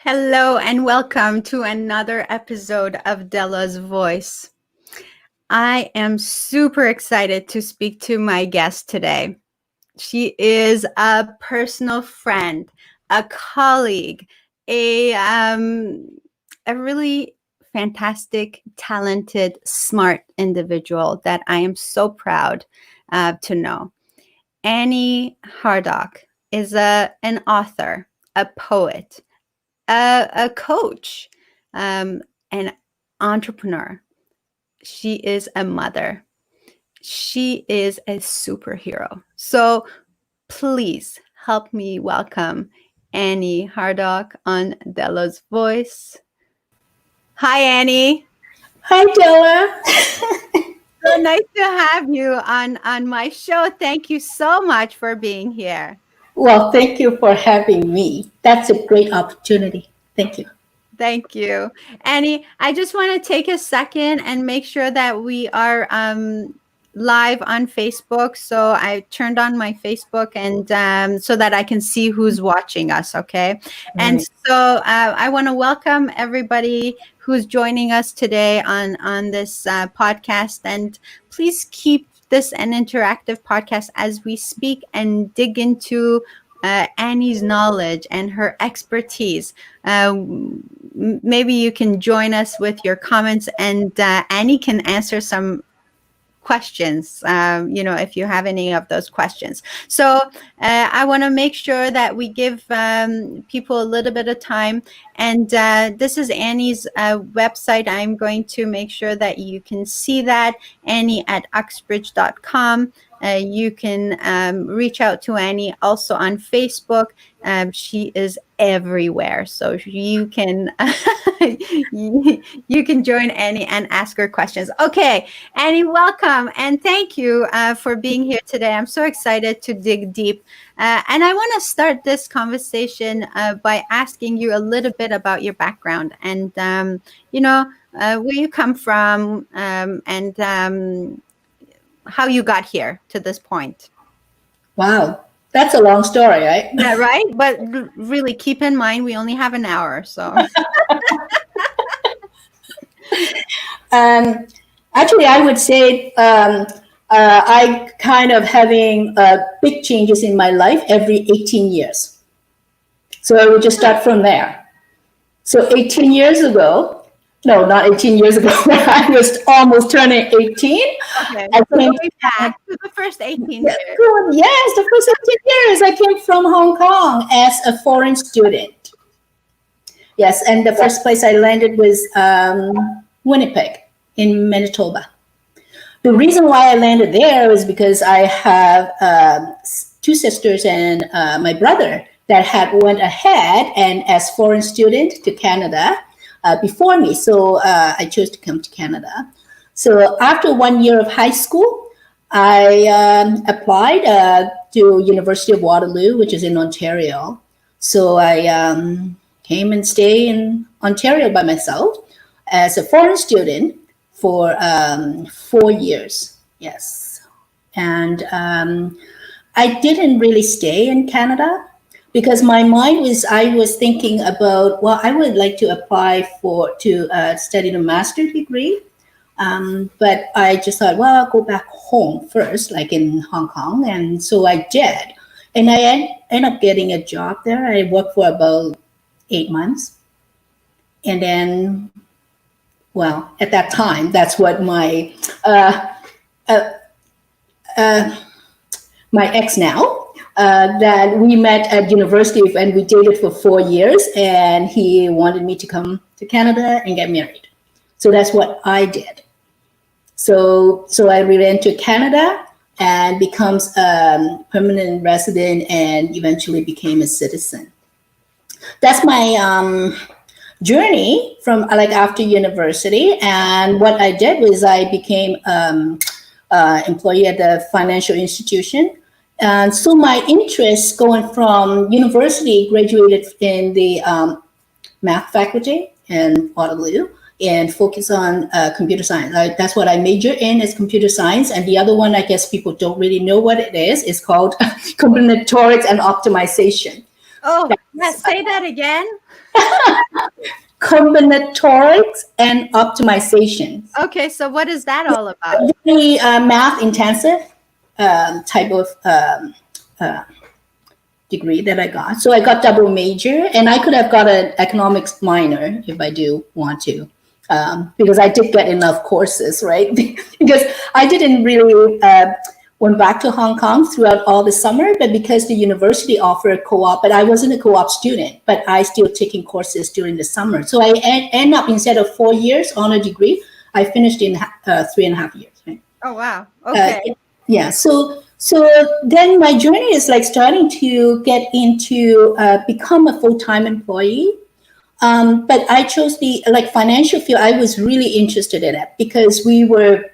Hello and welcome to another episode of Dela's Voice. I am super excited to speak to my guest today. She is a personal friend, a colleague, a really fantastic, talented, smart individual that I am so proud to know. Annie Hardock is an author, a poet, a coach, an entrepreneur. She is a mother. She is a superhero. So please help me welcome Annie Hardock on Dela's Voice. Hi, Annie. Hi, Dela. So nice to have you on my show. Thank you so much for being here. Well, thank you for having me. That's a great opportunity. Thank you. Thank you. Annie, I just want to take a second and make sure that we are live on Facebook. So I turned on my Facebook and so that I can see who's watching us, okay? And so I want to welcome everybody who's joining us today on this podcast. And please keep this an interactive podcast as we speak and dig into Annie's knowledge and her expertise. Maybe you can join us with your comments, and Annie can answer some questions, if you have any of those questions. So I want to make sure that we give people a little bit of time. And this is Annie's website. I'm going to make sure that you can see that, Annie at uxbridge.com. You can reach out to Annie also on Facebook. She is everywhere, so you can you can join Annie and ask her questions. Okay, Annie, welcome and thank you for being here today. I'm so excited to dig deep, and I want to start this conversation by asking you a little bit about your background and where you come from and how you got here to this point. Wow, that's a long story, right? Yeah, right? But really keep in mind, we only have an hour, so. Actually, I would say I kind of having big changes in my life every 18 years. So I would just start from there. So 18 years ago, no, not 18 years ago, I was almost turning 18. Okay, so going back to the first 18 years. Yes, the first 18 years. I came from Hong Kong as a foreign student. Yes, and the first place I landed was Winnipeg in Manitoba. The reason why I landed there is because I have two sisters and my brother that went ahead and as foreign student to Canada before me. So I chose to come to Canada. So after 1 year of high school, I applied to University of Waterloo, which is in Ontario. So I came and stayed in Ontario by myself as a foreign student for 4 years. Yes. And I didn't really stay in Canada because my mind I was thinking about, well, I would like to apply to study a master's degree. But I just thought, well, I'll go back home first, like in Hong Kong. And so I did. And I ended up getting a job there. I worked for about 8 months. And then, well, at that time, that's what my ex now, that we met at university and we dated for 4 years. And he wanted me to come to Canada and get married. So that's what I did. So I ran to Canada and becomes a permanent resident and eventually became a citizen. That's my journey from after university. And what I did was I became employee at the financial institution. And so my interest going from university, graduated in the math faculty in Waterloo and focus on computer science. That's what I major in, is computer science. And the other one, I guess people don't really know what it is. It's called combinatorics and optimization. Oh, Yes, say that again. Combinatorics and optimization. Okay, so what is that all about? Very math intensive type of degree that I got. So I got double major, and I could have got an economics minor if I do want to, because I did get enough courses, right? Because I didn't really went back to Hong Kong throughout all the summer, but because the university offered co-op, but I wasn't a co-op student, but I still taking courses during the summer. So I end up, instead of 4 years on a degree, I finished in 3.5 years. Right? Oh, wow. Okay. Yeah. So then my journey is like starting to get into become a full-time employee. But I chose the financial field. I was really interested in it because we were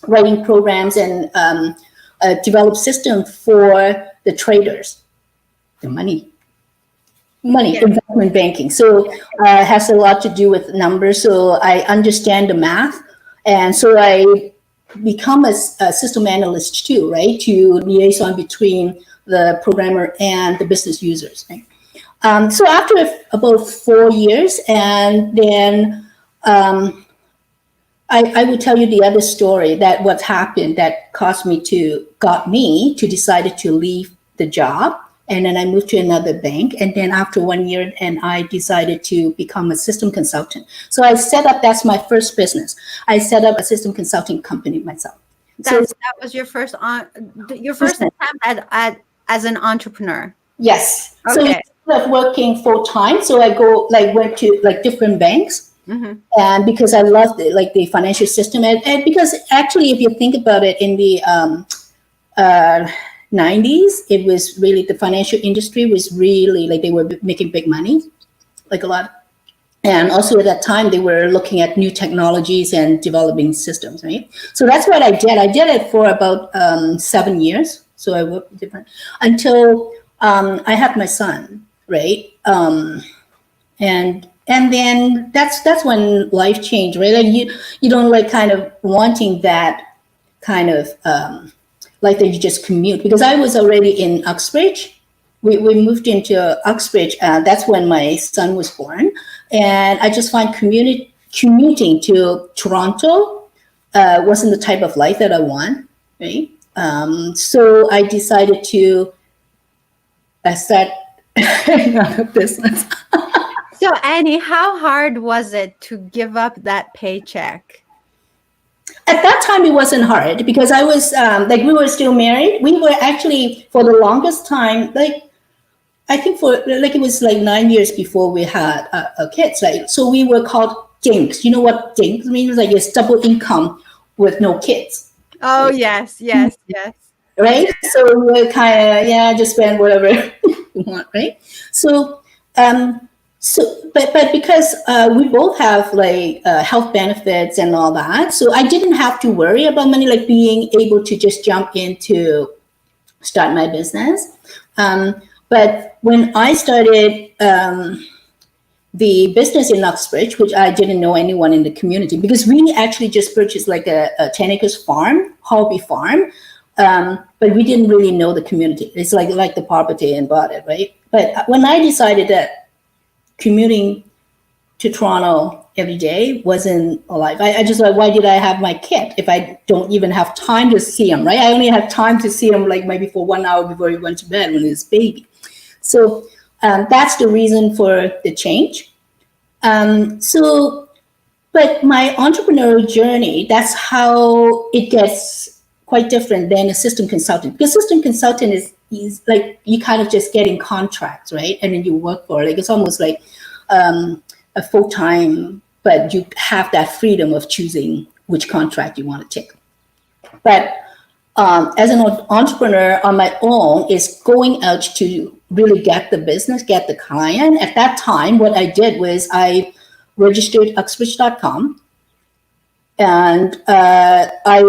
writing programs and develop system for the traders, the money Yeah. investment banking. So it has a lot to do with numbers. So I understand the math, and so I become a system analyst too, right? To liaison between the programmer and the business users. Right? So after about 4 years, and then I will tell you the other story that what happened that got me to decide to leave the job. And then I moved to another bank. And then after 1 year, and I decided to become a system consultant. So I set up, that's my first business. I set up a system consulting company myself. That was your first attempt at as an entrepreneur. Yes. Okay. So instead of working full time, so I went to different banks. Mm-hmm. And because I loved the financial system, and because actually, if you think about it, in the 90s, it was really, the financial industry was really they were making big money, a lot. And also at that time, they were looking at new technologies and developing systems, right? So that's what I did. I did it for about 7 years. So I worked different until I had my son, right? And then that's when life changed, right? You don't kind of wanting that kind of that you just commute, because I was already in Uxbridge. We moved into Uxbridge. That's when my son was born, and I just find commuting to Toronto wasn't the type of life that I want, right? So I decided to start another business. So Annie, how hard was it to give up that paycheck? At that time, it wasn't hard because I was we were still married. We were actually, for the longest time, I think for it was 9 years before we had kids. So we were called dinks. You know what dinks means? It's double income with no kids. Oh, yes. Right. So we're kind of just spend whatever you want, right? So but because we both have health benefits and all that, so I didn't have to worry about money, being able to just jump in to start my business. But when I started the business in Uxbridge, which I didn't know anyone in the community, because we actually just purchased a 10 acres farm, hobby farm, but we didn't really know the community. It's like the property and bought it, right? But when I decided that commuting to Toronto every day wasn't alive, I just why did I have my kid if I don't even have time to see him, right? I only have time to see him maybe for 1 hour before he went to bed when he was baby. So that's the reason for the change. But my entrepreneurial journey, that's how it gets quite different than a system consultant, because system consultant is you kind of just getting contracts, right? And then you work for it. It's almost like a full-time, but you have that freedom of choosing which contract you want to take. But as an entrepreneur on my own, is going out to really get the business, get the client. At that time, what I did was I registered Uxbridge.com. And I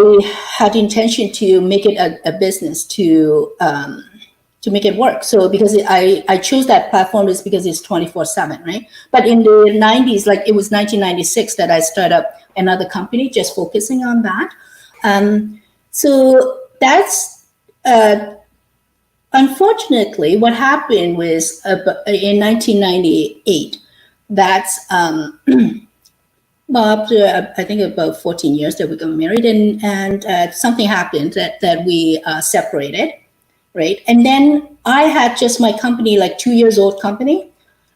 had the intention to make it a business to make it work. So because I chose that platform is because it's 24/7, right? But in the 90s, it was 1996 that I started up another company just focusing on that. So that's unfortunately, what happened was in 1998. That's after I think about 14 years that we got married, and something happened that we separated, right? And then I had just my company, like 2 years old company,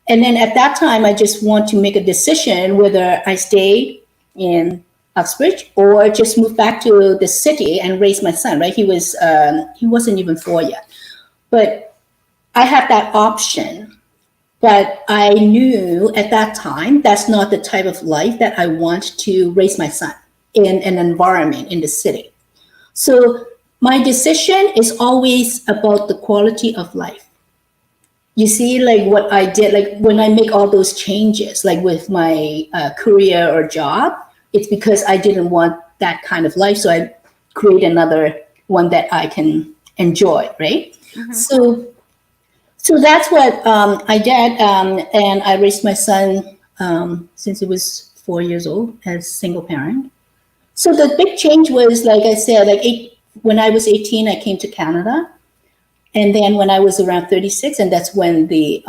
and then at that time I just want to make a decision whether I stay in Uxbridge or just move back to the city and raise my son. Right? He wasn't even 4 yet, but I had that option. But I knew at that time that's not the type of life that I want to raise my son in an environment in the city. So my decision is always about the quality of life. You see, like what I did, like when I make all those changes, like with my career or job, it's because I didn't want that kind of life. So I create another one that I can enjoy, right? Mm-hmm. So that's what I did, and I raised my son since he was 4 years old as single parent. So the big change was, like I said, when I was 18, I came to Canada, and then when I was around 36, and that's when the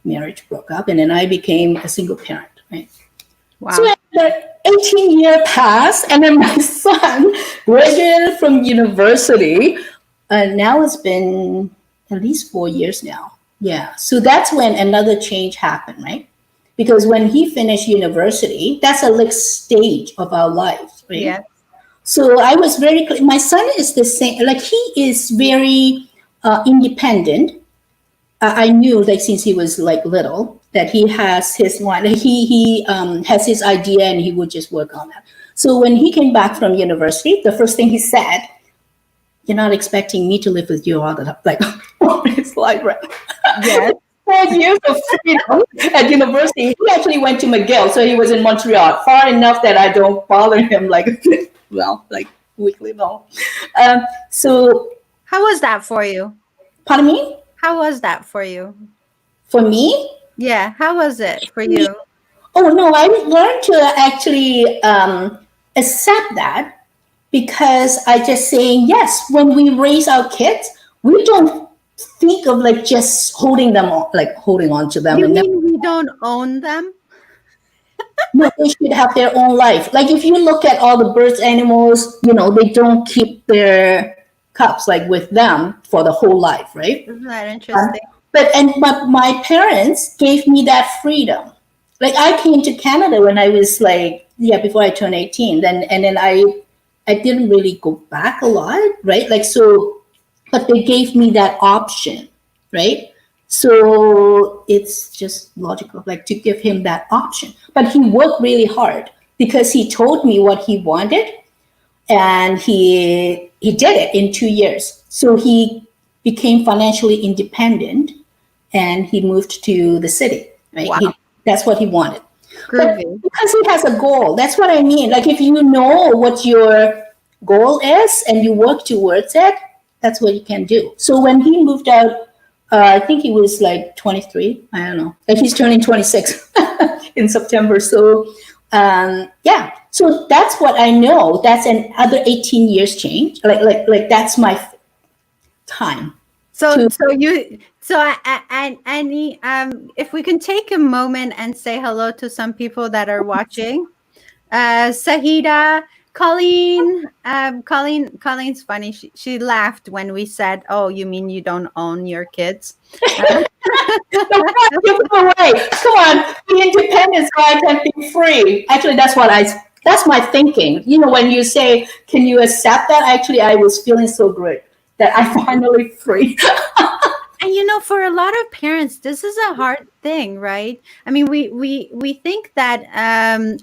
marriage broke up, and then I became a single parent. Right. Wow. So the 18-year passed, and then my son graduated from university, and now it's been at least 4 years now. Yeah. So that's when another change happened, right? Because when he finished university, that's a like stage of our lives, right? Yeah. So I was very clear. My son is the same. Like he is very independent. I knew like since he was like little that he has his one. He has his idea and he would just work on that. So when he came back from university, the first thing he said, "You're not expecting me to live with you all the time." Like, it's like, right? Yes. 4 years of freedom at university. He actually went to McGill, so he was in Montreal, far enough that I don't bother him like, well, like weekly, no. So, How was that for you? pardon me? How was that for you? For me? Yeah. How was it for you? Oh, no, I learned to actually accept that because I just saying, yes, when we raise our kids, we don't think of like just holding them on, like holding on to them. You And mean we don't own them? no, they should have their own life. Like if you look at all the birds, animals, they don't keep their cubs like with them for the whole life, right? Isn't that interesting? But my parents gave me that freedom. Like I came to Canada when I was like, before I turned 18. Then I didn't really go back a lot, right? Like so, but they gave me that option, right? So it's just logical, like to give him that option. But he worked really hard because he told me what he wanted, and he did it in 2 years. So he became financially independent, and he moved to the city. Right? Wow. That's what he wanted. Groovy. But because he has a goal, that's what I mean. Like if you know what your goal is and you work towards it, that's what you can do. So when he moved out, I think he was like 23. I don't know. Like he's turning 26 in September. So So that's what I know. That's another 18 years change. Like that's my time. And Annie, if we can take a moment and say hello to some people that are watching. Sahida, Colleen's funny. She laughed when we said, "Oh, you mean you don't own your kids?" Give them away. Come on, be independent so I can be free. Actually, that's my thinking. When you say, "Can you accept that?" Actually, I was feeling so great that I'm finally free. And for a lot of parents, this is a hard thing, right? I mean, we think that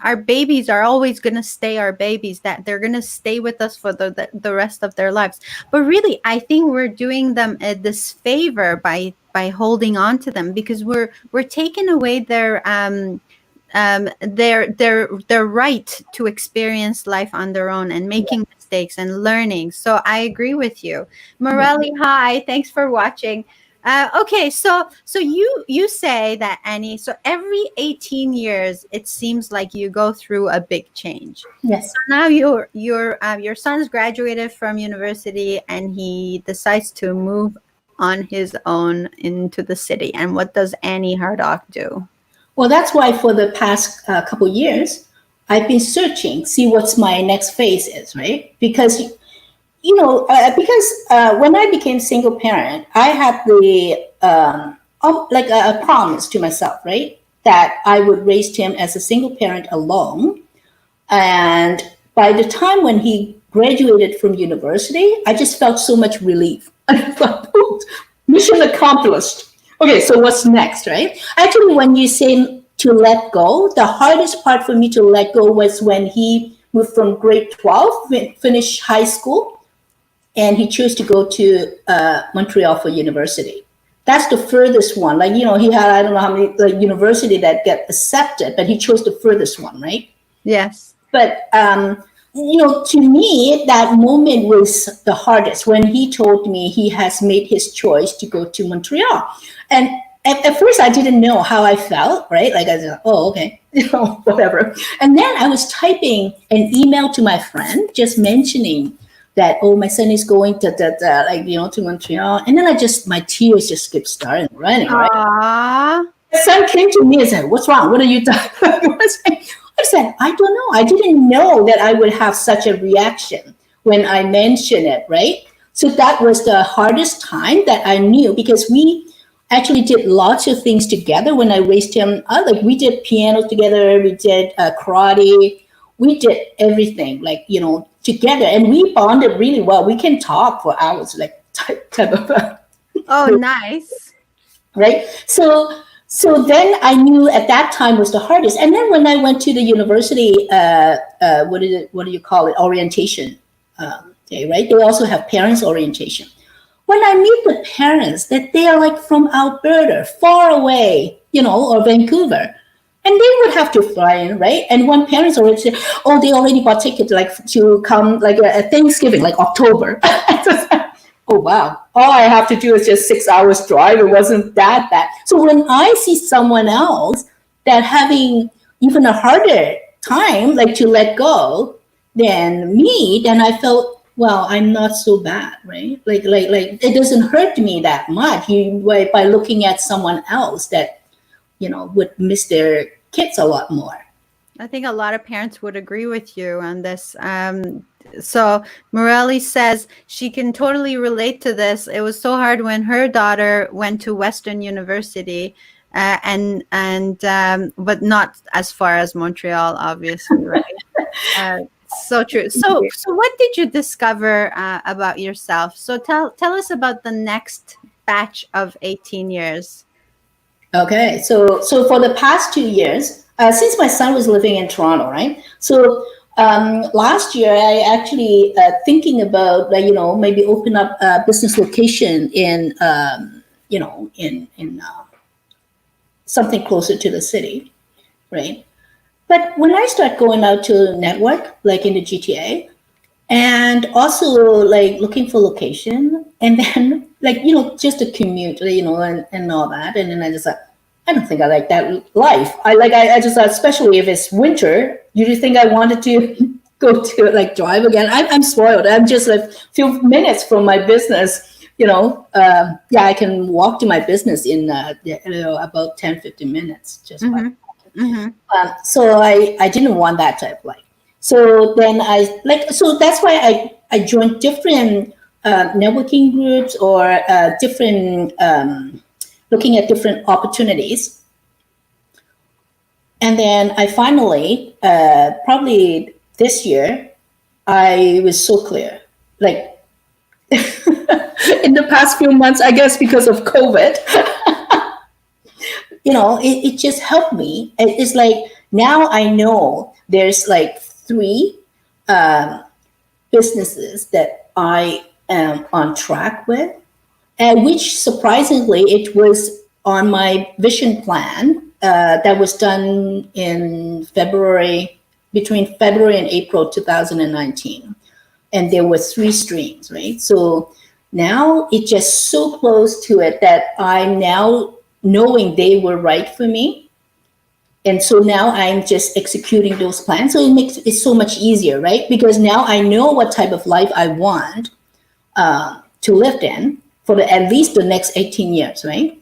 our babies are always going to stay our babies, that they're going to stay with us for the rest of their lives. But really, I think we're doing them a disfavor by holding on to them, because we're taking away their right to experience life on their own and making mistakes and learning. So I agree with you. Morelli, hi, thanks for watching. Okay, so you say that, Annie, so every 18 years it seems like you go through a big change. Yes. So now your son's graduated from university and he decides to move on his own into the city? And what does Annie Hardock do? Well, that's why for the past couple years, I've been searching, see what's my next phase is, right? Because when I became single parent, I had the like a promise to myself, right, that I would raise him as a single parent alone. And by the time when he graduated from university, I just felt so much relief. I thought, mission accomplished. Okay, so what's next, right? Actually, when you say to let go, the hardest part for me to let go was when he moved from grade 12, finished high school, and he chose to go to Montreal for university. That's the furthest one. Like, he had, I don't know how many university that get accepted, but he chose the furthest one, right? Yes. But, to me, that moment was the hardest when he told me he has made his choice to go to Montreal. And at first, I didn't know how I felt, right? Like, I was, oh, okay, whatever. And then I was typing an email to my friend, just mentioning that, oh, my son is going to Montreal. And then my tears just kept starting running, right? Aww. My son came to me and said, what's wrong? What are you doing? I said, I don't know. I didn't know that I would have such a reaction when I mentioned it, right? So that was the hardest time that I knew, because we actually did lots of things together when I raised him. Like, we did piano together, we did karate, we did everything, together, and we bonded really well. We can talk for hours, like type of. Oh, nice. Right. So then I knew at that time was the hardest. And then when I went to the university, what do you call it? Orientation day, right? They also have parents orientation. When I meet the parents, that they are like from Alberta, far away, or Vancouver, and they would have to fly in, right? And when parents already say, oh, they already bought tickets to come a Thanksgiving, like October. Oh, wow. All I have to do is just 6 hours drive. It wasn't that bad. So when I see someone else that having even a harder time, to let go than me, then I felt, well, I'm not so bad, right? Like it doesn't hurt me that much by looking at someone else that, would miss their kids a lot more. I think a lot of parents would agree with you on this. So Morelli says she can totally relate to this. It was so hard when her daughter went to Western University, but not as far as Montreal, obviously, right? So true. So what did you discover about yourself? So tell us about the next batch of 18 years. Okay, so for the past 2 years, since my son was living in Toronto, right? So last year, I actually thinking about maybe open up a business location in something closer to the city, right? But when I start going out to network, like in the GTA, and also looking for location, and then just a commute, and all that, and then I just thought, I don't think I like that life. I just thought, especially if it's winter, you think I wanted to go to drive again? I'm spoiled. I'm just a few minutes from my business. I can walk to my business in about 10-15 minutes. Just so I didn't want that type of life. So then so that's why I joined different networking groups or different. Looking at different opportunities. And then I finally, probably this year, I was so clear. In the past few months, I guess because of COVID, it just helped me. It's now I know there's 3 businesses that I am on track with. And which surprisingly, it was on my vision plan that was done in between February and April 2019. And there were 3 streams, right? So now it's just so close to it that I'm now knowing they were right for me. And so now I'm just executing those plans. So it makes it so much easier, right? Because now I know what type of life I want to live in. for at least the next 18 years, right?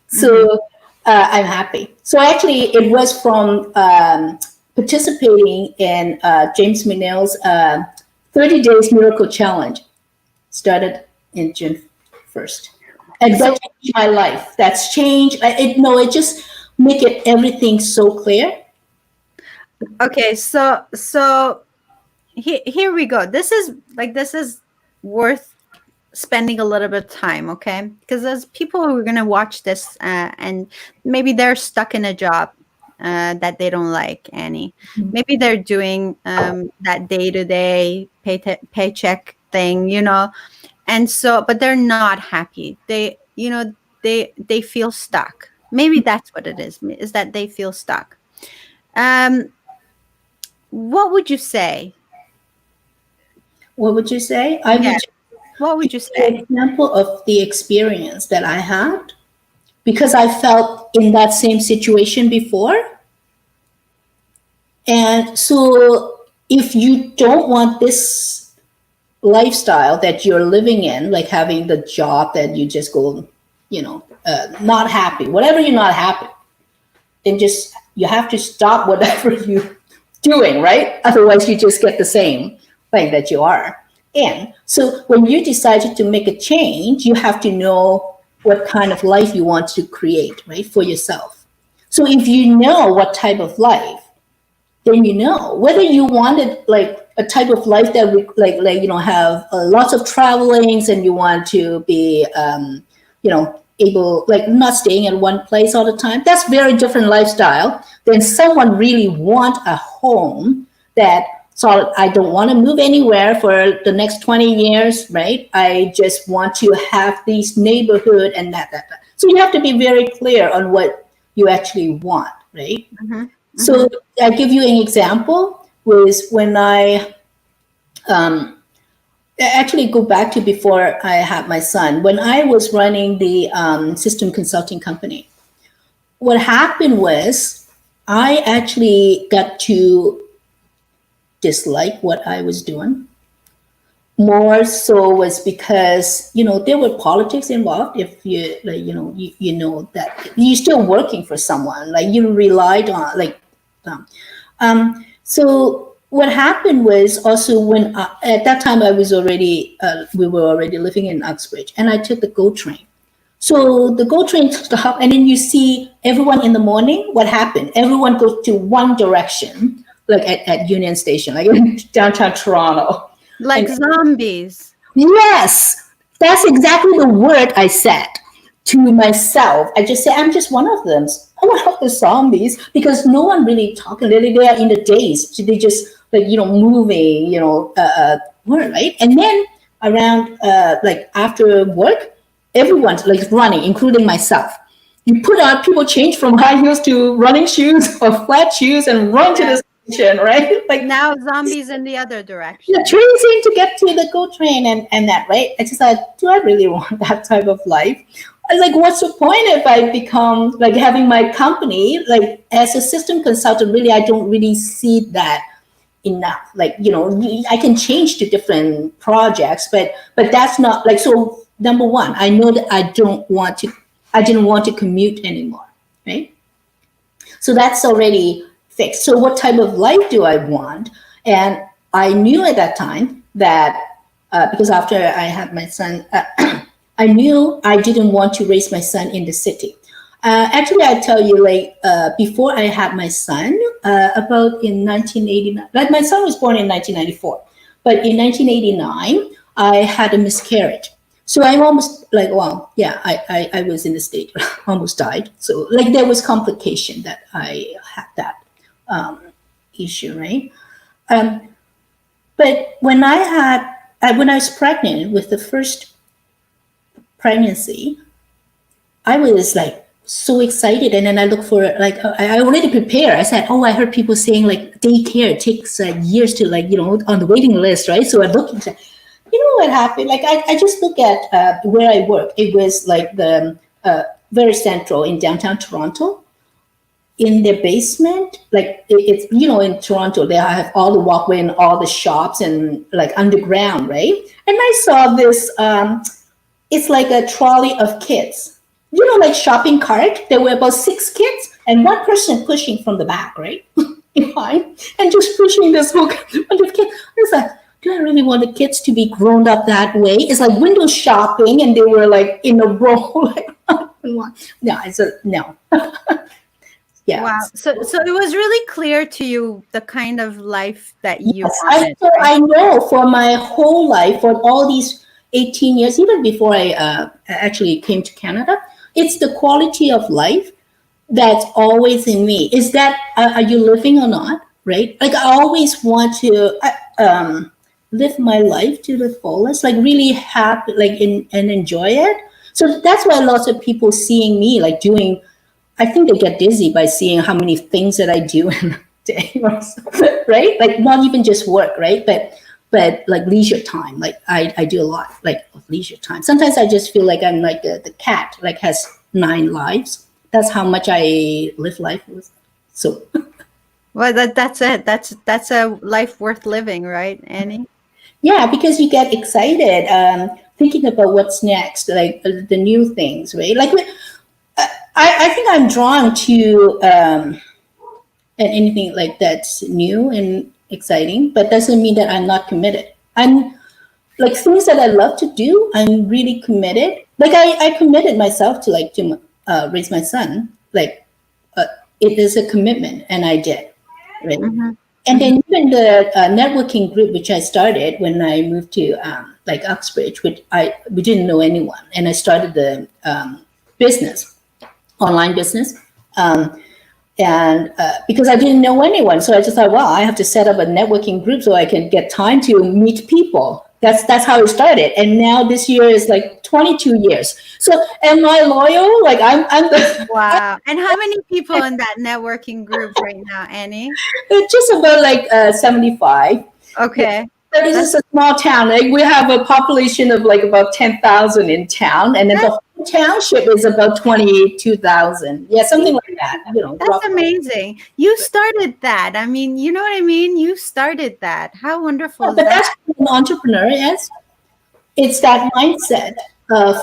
So I'm happy. So actually, it was from participating in James McNeil's 30 Days Miracle Challenge. Started in June 1st. And that changed my life. That's changed. It just make it everything so clear. Okay, so here we go. This is worth spending a little bit of time, okay? Because there's people who are going to watch this and maybe they're stuck in a job that they don't like, Annie. Maybe they're doing that day-to-day paycheck thing, and so, but they're not happy. They feel stuck. Maybe that's what it is that they feel stuck. What would you say? What would you say? What would you say? An example of the experience that I had, because I felt in that same situation before. And so if you don't want this lifestyle that you're living in, like having the job that you just go, not happy, whatever you're not happy, then you have to stop whatever you're doing, right? Otherwise you just get the same thing that you are in. So when you decided to make a change, you have to know what kind of life you want to create, right, for yourself. So if you know what type of life, then you know whether you wanted like a type of life that we have lots of travelings, and you want to be able, like, not staying in one place all the time. That's very different lifestyle than someone really want a home that, so I don't want to move anywhere for the next 20 years, right? I just want to have this neighborhood and that. So you have to be very clear on what you actually want, right? So I give you an example was when I actually go back to before I had my son. When I was running the system consulting company, what happened was I actually got to dislike what I was doing. More so was because, there were politics involved. If you, you know that you're still working for someone, like you relied on, so what happened was also when at that time I was already, we were already living in Uxbridge, and I took the GO train. So the GO train stopped, and then you see everyone in the morning. What happened? Everyone goes to one direction, like at Union Station, like in downtown Toronto. Like zombies. Yes, that's exactly the word I said to myself. I just said, I'm just one of them. I'm one of the zombies, because no one really talking. They are in the days. So they just moving, right? And then around after work, everyone's like running, including myself. You put on, people change from high heels to running shoes or flat shoes and run to the station, right? Like now zombies in the other direction. The train seemed to get to the GO train and that, right? I just thought, do I really want that type of life? I was like, what's the point if I become like having my company, like as a system consultant, really, I don't really see that enough. Like, I can change to different projects, but that's not like, so number one, I know that I didn't want to commute anymore, right? So that's already fixed. So what type of life do I want? And I knew at that time that because after I had my son, I knew I didn't want to raise my son in the city. Actually, I tell you, before I had my son, about in 1989, like my son was born in 1994, but in 1989, I had a miscarriage. So I'm almost like, I was in the state, almost died. So there was complication that I had that issue, right? But when I was pregnant with the first pregnancy, I was so excited, and then I looked for I already prepared. I said, I heard people saying daycare takes years to on the waiting list, right? So I looked and said, what happened? I just look at where I work. It was the very central in downtown Toronto. In their basement, it's in Toronto, they have all the walkway and all the shops and underground, right? And I saw this it's like a trolley of kids. You know, like shopping cart. There were about 6 kids and one person pushing from the back, right? Behind, and just pushing this whole bunch of kids. I was like, do I really want the kids to be grown up that way? It's like window shopping, and they were like in a row, like no. I said no. Yeah. Wow. So it was really clear to you the kind of life that you Yes, wanted. I know for my whole life, for all these 18 years, even before I actually came to Canada, it's the quality of life that's always in me. Is that are you living or not? Right? Like I always want to live my life to the fullest, like really happy, like and enjoy it. So that's why lots of people seeing me like doing. I think they get dizzy by seeing how many things that I do in a day, or so, right? Like not even just work, right? But like leisure time, like I do a lot like of leisure time. Sometimes I just feel like I'm like the cat, like has 9 lives. That's how much I live life with. So, Well, that's it. That's a life worth living, right, Annie? yeah, because you get excited thinking about what's next, like the new things, right? Like I think I'm drawn to and anything like that's new and exciting, but doesn't mean that I'm not committed. I'm like things that I love to do. I'm really committed. Like I committed myself to like to raise my son. Like it is a commitment, and I did. Right. Mm-hmm. And then even the networking group which I started when I moved to like Uxbridge, which we didn't know anyone, and I started the business, online business. And because I didn't know anyone, so I just thought, well, I have to set up a networking group so I can get time to meet people. That's how it started, and now this year is like 22 years. So am I loyal? Like I'm the Wow. And how many people in that networking group right now, Annie? it's just about like 75. Okay. But this is a small town. Like we have a population of like about 10,000 in town, and then the whole township is about 22,000. Yeah, something like that. You know, That's roughly. amazing. You started that. I mean, you know what I mean? You started that. How wonderful is But that? that's what an entrepreneur is. It's that mindset of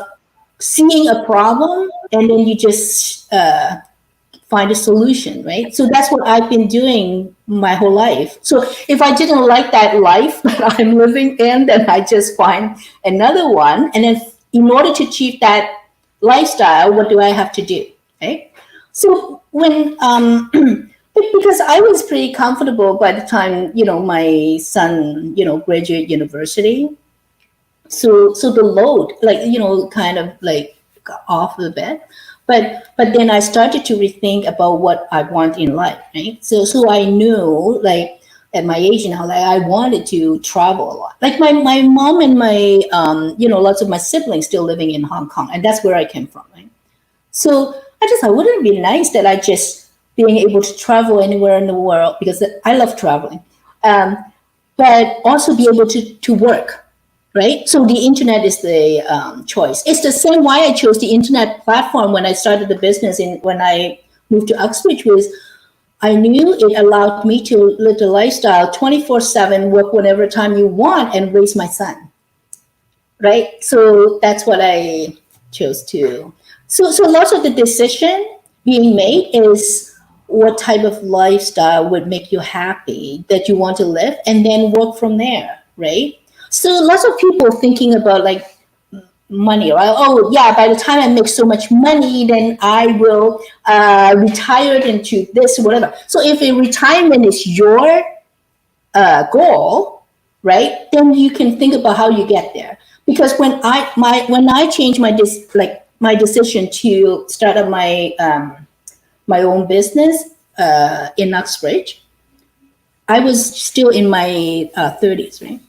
seeing a problem and then you just find a solution, right? So that's what I've been doing my whole life. So if I didn't like that life that I'm living in, then I just find another one. And then in order to achieve that lifestyle, what do I have to do? Right? So when because I was pretty comfortable by the time, you know, my son, you know, graduate university. So the load, like, you know, kind of like got off the bed. But then I started to rethink about what I want in life, right? So I knew like at my age now, like I wanted to travel a lot. Like my mom and my you know, lots of my siblings still living in Hong Kong, and that's where I came from, right? So I just thought, wouldn't it be nice that I just being able to travel anywhere in the world, because I love traveling, but also be able to work, right? So the internet is the choice. It's the same why I chose the internet platform when I started the business when I moved to Uxbridge, was I knew it allowed me to live the lifestyle 24/7, work whenever time you want, and raise my son, right? So that's what I chose to. So lots of the decision being made is what type of lifestyle would make you happy that you want to live, and then work from there, right? So lots of people thinking about like money, right? Oh yeah, by the time I make so much money, then I will retire into this, whatever. So if a retirement is your goal, right, then you can think about how you get there. Because when I changed my decision to start up my my own business in Uxbridge, I was still in my 30s, right?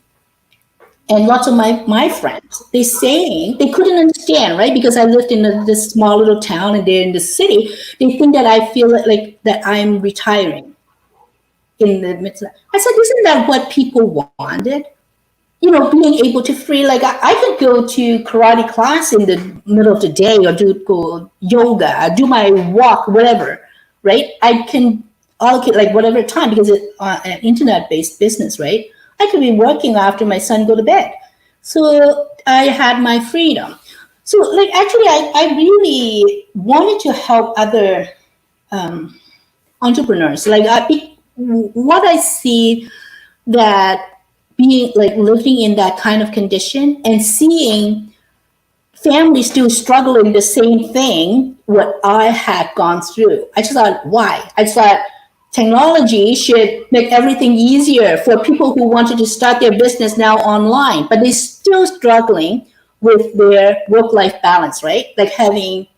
And lots of my friends, they saying they couldn't understand, right? Because I lived in this small little town and they're in the city. They think that I feel like that I'm retiring in the midst of that. I said, isn't that what people wanted? You know, being able to free, like I could go to karate class in the middle of the day, or go yoga, do my walk, whatever, right? I can allocate like whatever time, because it's an internet-based business, right? I could be working after my son go to bed. So I had my freedom. So, like, actually, I really wanted to help other entrepreneurs. Like, what I see that being like living in that kind of condition and seeing families still struggling the same thing what I had gone through. I just thought, why? I just thought technology should make everything easier for people who wanted to start their business now online, but they're still struggling with their work-life balance, right? Like having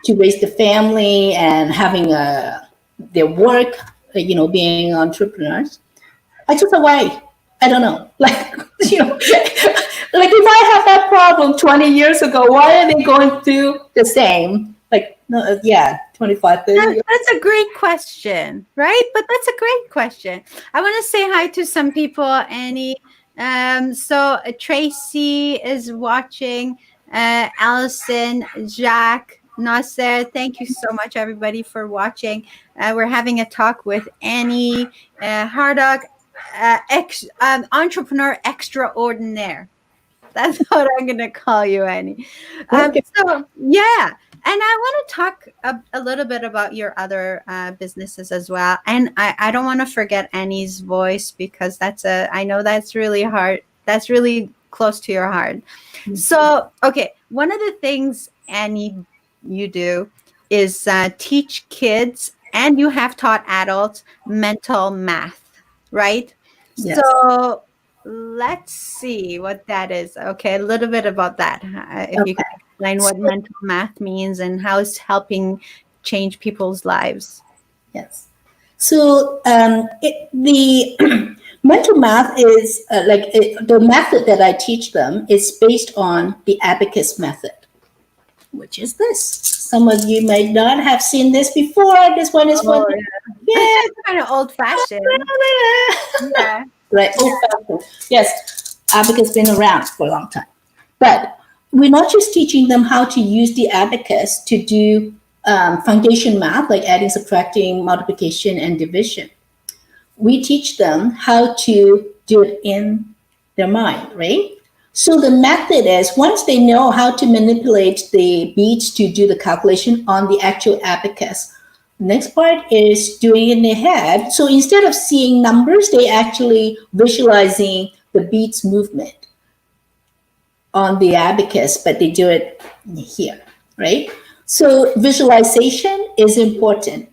to raise the family and having their work, being entrepreneurs. I took away. I don't know. Like, like if I had that problem 20 years ago, why are they going through the same? Like, no, yeah, 25, 30 years. That's a great question, right? But that's a great question. I want to say hi to some people, Annie. So Tracy is watching, Allison, Jacques, Nasser. Thank you so much, everybody, for watching. We're having a talk with Annie Hardock, entrepreneur extraordinaire. That's what I'm going to call you, Annie. Okay. So, yeah. And I want to talk a little bit about your other businesses as well. And I don't want to forget Annie's voice, because I know that's really hard. That's really close to your heart. So, okay. One of the things, Annie, you do is teach kids, and you have taught adults mental math, right? Yes. So let's see what that is. Okay, a little bit about that. If you can explain what mental math means and how it's helping change people's lives. Yes. So the mental math is the method that I teach them is based on the abacus method, which is this. Some of you might not have seen this before. This one is one. Yeah, it's kind of old fashioned. Yeah. Right. Old-fashioned. Yes, abacus has been around for a long time. But we're not just teaching them how to use the abacus to do foundation math, like adding, subtracting, multiplication, and division. We teach them how to do it in their mind, right? So the method is, once they know how to manipulate the beads to do the calculation on the actual abacus, the next part is doing it in their head. So instead of seeing numbers, they actually visualizing the beads movement on the abacus, but they do it here, right? So visualization is important.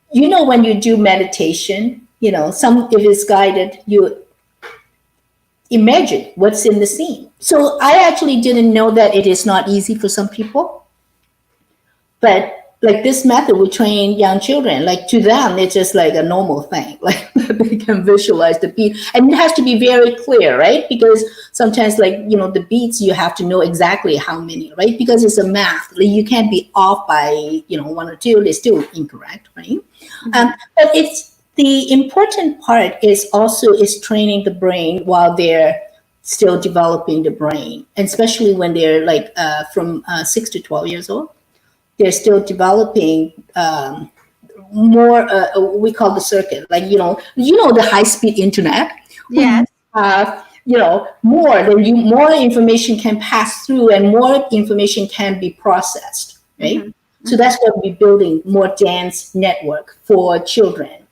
When you do meditation, some if it's guided, you imagine what's in the scene. So I actually didn't know that it is not easy for some people, but like this method, we train young children. Like to them, it's just like a normal thing. Like they can visualize the beat, and it has to be very clear, right? Because sometimes, the beats, you have to know exactly how many, right? Because it's a math. Like you can't be off by one or two. They're still incorrect, right? Mm-hmm. But it's the important part is training the brain while they're still developing the brain, and especially when they're from 6 to 12 years old. They're still developing more. We call the circuit, the high-speed internet. Yes. More information can pass through, and more information can be processed, right? Mm-hmm. So that's what we're building, more dense network for children,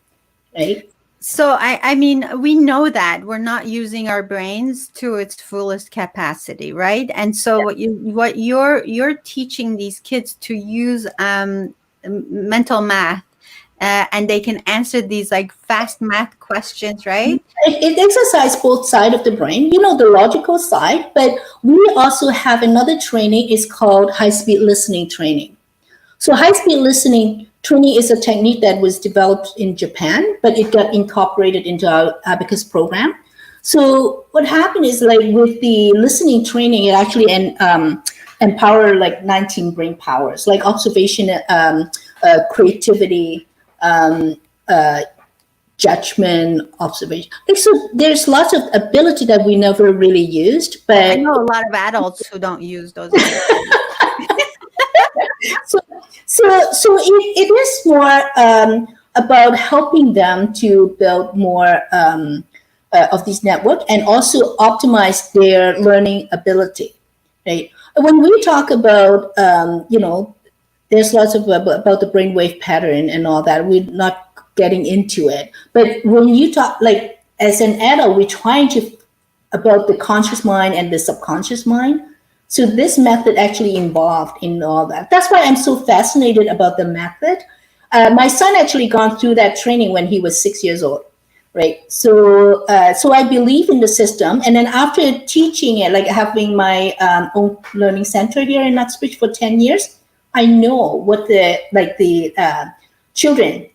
right? So I mean, we know that we're not using our brains to its fullest capacity, right? And so what you're teaching these kids to use mental math, and they can answer these fast math questions, right? It exercises both sides of the brain, the logical side, but we also have another training. It's called high-speed listening training. So high-speed listening training is a technique that was developed in Japan, but it got incorporated into our abacus program. So what happened is, with the listening training, it actually empower 19 brain powers, like observation, creativity, judgment, observation. So there's lots of ability that we never really used. But I know a lot of adults who don't use those. So it is more about helping them to build more of these networks and also optimize their learning ability, right? When we talk about, there's lots of about the brainwave pattern and all that. We're not getting into it. But when you talk, like as an adult, we're trying to about the conscious mind and the subconscious mind. So this method actually involved in all that. That's why I'm so fascinated about the method. My son actually gone through that training when he was 6 years old, right? So, so I believe in the system, and then after teaching it, like having my own learning center here in Uxbridge for 10 years, I know what the children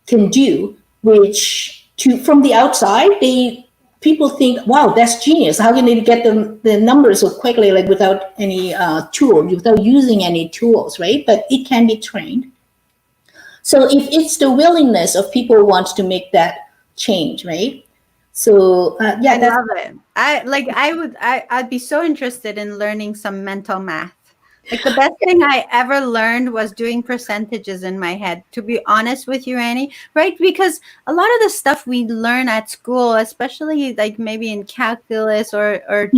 can do, which from the outside people think, wow, that's genius. How can they get the numbers so quickly, like without any tool, without using any tools, right? But it can be trained. So if it's the willingness of people who wants to make that change, right? So yeah, I love it. I'd be so interested in learning some mental math. Like the best thing I ever learned was doing percentages in my head, to be honest with you, Annie, right? Because a lot of the stuff we learn at school, especially like maybe in calculus or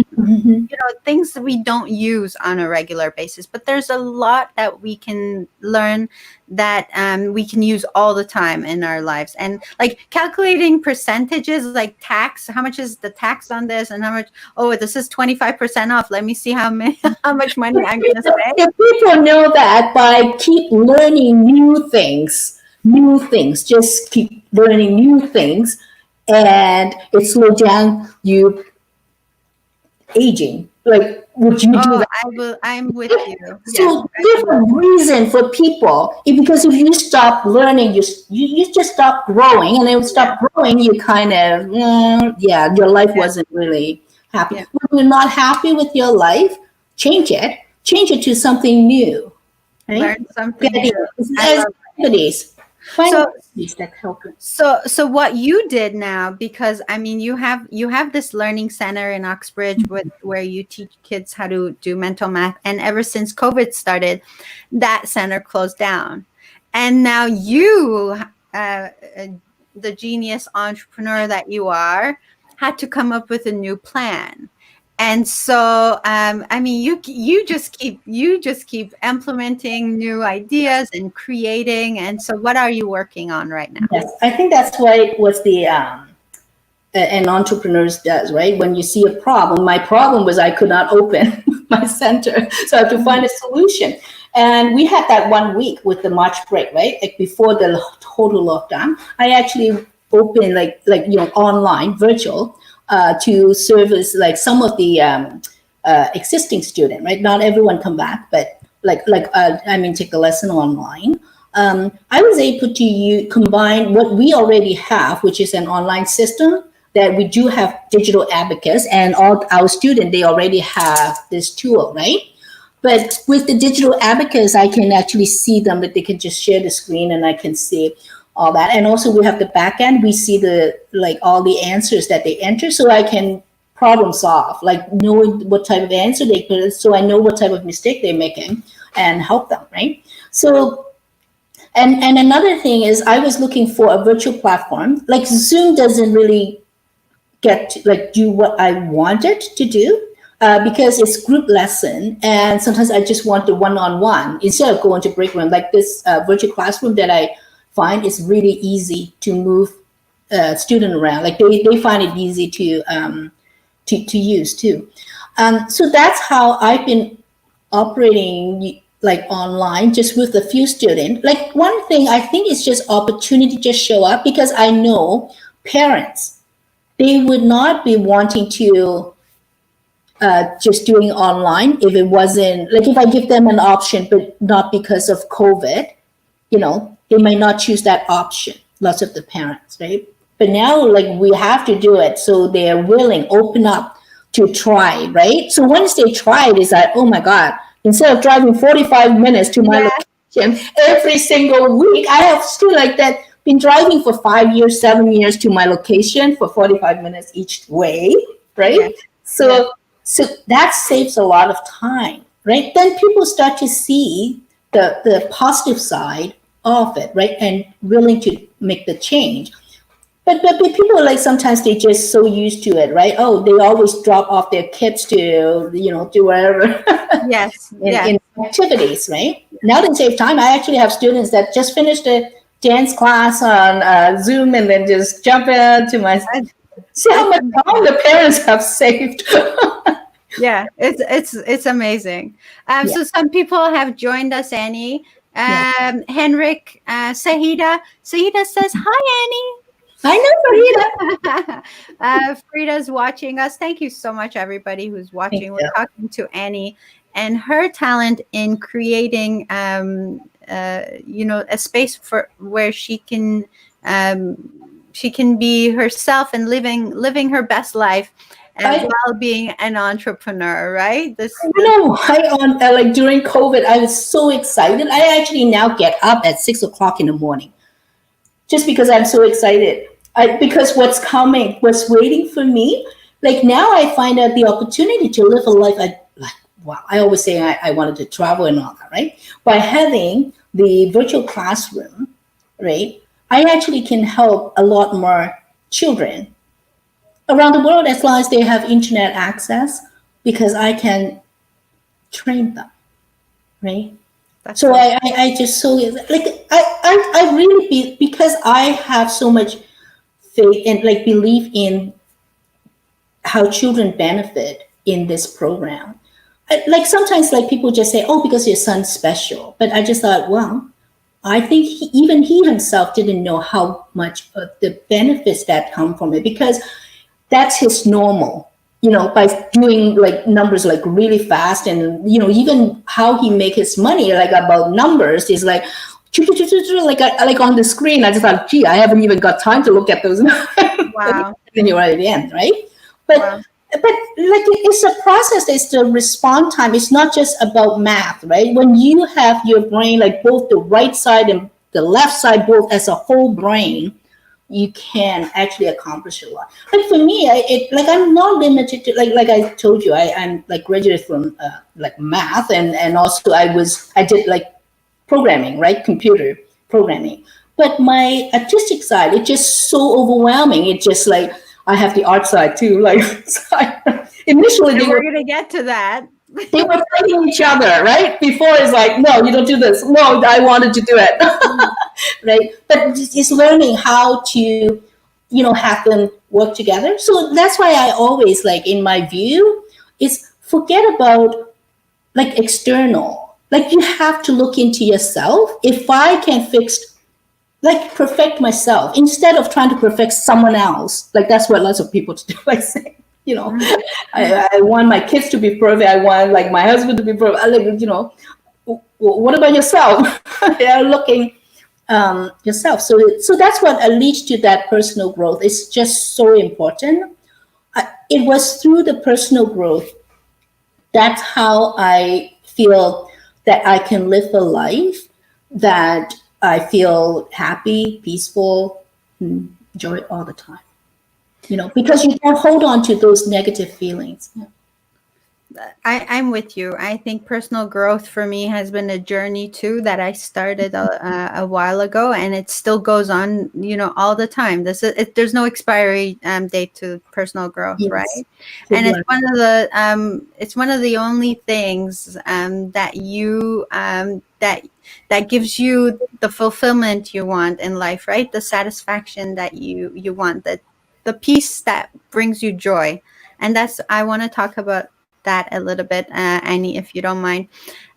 things that we don't use on a regular basis, but there's a lot that we can learn that we can use all the time in our lives. And like calculating percentages, like tax, how much is the tax on this, and how much, oh, this is 25% off, let me see how much money I'm gonna spend. If people know that by keep learning new things, just keep learning new things, and it slow down you aging. Like, would you do that? I'm with you. So different reason for people. Because if you stop learning, you just stop growing, and then stop growing, you kind of your life wasn't really happy. Yeah. When you're not happy with your life, change it to something new. Right? Learn something new. Activities. That help you. So what you did now, because I mean you have this learning center in Uxbridge where you teach kids how to do mental math, and ever since COVID started, that center closed down, and now you, the genius entrepreneur that you are, had to come up with a new plan. And so, I mean, you just keep implementing new ideas and creating. And so, what are you working on right now? Yes, I think that's what the an entrepreneur does, right? When you see a problem, my problem was I could not open my center, so I have to find a solution. And we had that 1 week with the March break, right? Like before the total lockdown, I actually opened like online, virtual. To service like some of the existing student, right? Not everyone come back, but take the lesson online. I was able to combine what we already have, which is an online system that we do have digital abacus, and all our students, they already have this tool, right? But with the digital abacus, I can actually see them, that they can just share the screen and I can see all that. And also we have the back end. We see all the answers that they enter, so I can problem solve, like knowing what type of answer they put, so I know what type of mistake they're making and help them, right? So, and another thing is I was looking for a virtual platform. Like Zoom doesn't really get to do what I wanted to do, because it's group lesson, and sometimes I just want the one-on-one instead of going to break room. Like this virtual classroom that I find it's really easy to move student around. Like they find it easy to use too. So that's how I've been operating, like online, just with a few students. Like one thing I think is just opportunity just show up, because I know parents, they would not be wanting to just doing online if it wasn't, like if I give them an option, but not because of COVID, they might not choose that option, lots of the parents, right? But now, like, we have to do it, so they're willing, open up to try, right? So once they try it, it's like, oh my God, instead of driving 45 minutes to my location every single week, I have still like that, been driving for 5 years, 7 years to my location for 45 minutes each way, right? Yeah. So that saves a lot of time, right? Then people start to see the positive side of it, right? And willing to make the change. But people like sometimes they just so used to it, right? Oh, they always drop off their kids to do whatever Yes, yes. in activities, right? Now they save time. I actually have students that just finished a dance class on Zoom and then just jump into my. See how much time the parents have saved. Yeah, it's amazing. Yeah. So some people have joined us, Annie. Yeah. Henrik, Sahida. Sahida says, "Hi, I know, Farida. Annie." Frida's watching us. Thank you so much, everybody who's watching. We're talking to Annie and her talent in creating, a space for where she can be herself and living her best life. While being an entrepreneur, right? Like during COVID, I was so excited. I actually now get up at 6 o'clock in the morning, just because I'm so excited. Because what's coming, what's waiting for me. Like now, I find out the opportunity to live a life. Wow! I always say I wanted to travel and all that, right? By having the virtual classroom, right? I actually can help a lot more children around the world as long as they have internet access, because I can train them, right? That's so I just so like I really because I have so much faith and like belief in how children benefit in this program. Like sometimes like people just say, oh, because your son's special, but I just thought, well, I think even he himself didn't know how much of the benefits that come from it, because that's his normal, by doing like numbers like really fast, and even how he make his money, like about numbers, is like like on the screen. I just thought, gee, I haven't even got time to look at those. Wow. Then you're at the end, right? But wow. But like it's a process. It's the response time. It's not just about math, right? When you have your brain, like both the right side and the left side, both as a whole brain, you can actually accomplish a lot. Like for me, I'm not limited to like I told you, I'm like graduated from like math, and also I did like programming, right? Computer programming. But my artistic side, it's just so overwhelming. It's just like I have the art side too. Like initially, we're gonna get to that. They were fighting each other, right? Before it's like, no, you don't do this. No, I wanted to do it, right? But it's learning how to, have them work together. So that's why I always like, in my view, is forget about like external. Like you have to look into yourself. If I can perfect myself instead of trying to perfect someone else, like that's what lots of people do. Like saying, I want my kids to be perfect. I want like my husband to be perfect. What about yourself? They're looking yourself. So that's what leads to that personal growth. It's just so important. It was through the personal growth. That's how I feel that I can live a life that I feel happy, peaceful, and joy all the time. Because you don't hold on to those negative feelings. I'm with you. I think personal growth for me has been a journey too that I started a while ago, and it still goes on, all the time. There's no expiry date to personal growth, Yes. right? And it's one of the only things that you that gives you the fulfillment you want in life, right? The satisfaction that you want, the peace that brings you joy. And I want to talk about that a little bit, Annie, if you don't mind.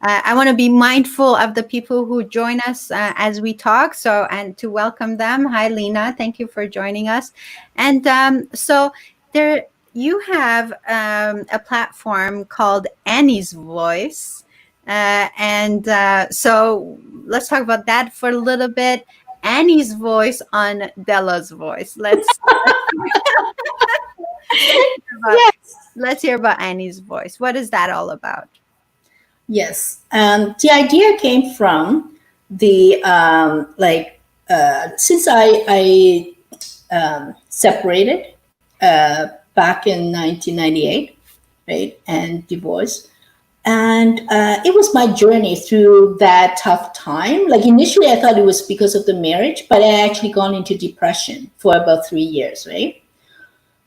I want to be mindful of the people who join us as we talk. And to welcome them. Hi, Lena. Thank you for joining us. And so there you have a platform called Annie's Voice. So let's talk about that for a little bit. Annie's voice on Dela's voice. Let's hear about Annie's voice. What is that all about? Yes. The idea came from the since I separated back in 1998, right, and divorced. And it was my journey through that tough time. Like initially, I thought it was because of the marriage, but I actually gone into depression for about 3 years, right?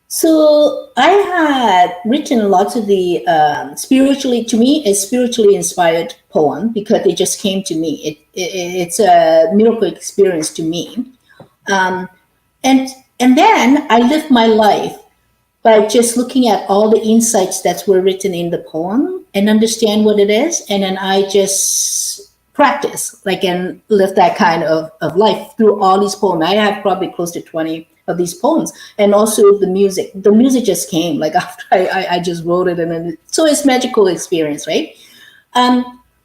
So I had written lots of the spiritually, to me, a spiritually inspired poem because they just came to me. It's a miracle experience to me. Um, and and then I lived my life by just looking at all the insights that were written in the poem and understand what it is. And then I just practice like and live that kind of life through all these poems. I have probably close to 20 of these poems. And also the music. The music just came like after I just wrote it. And then, so it's magical experience, right?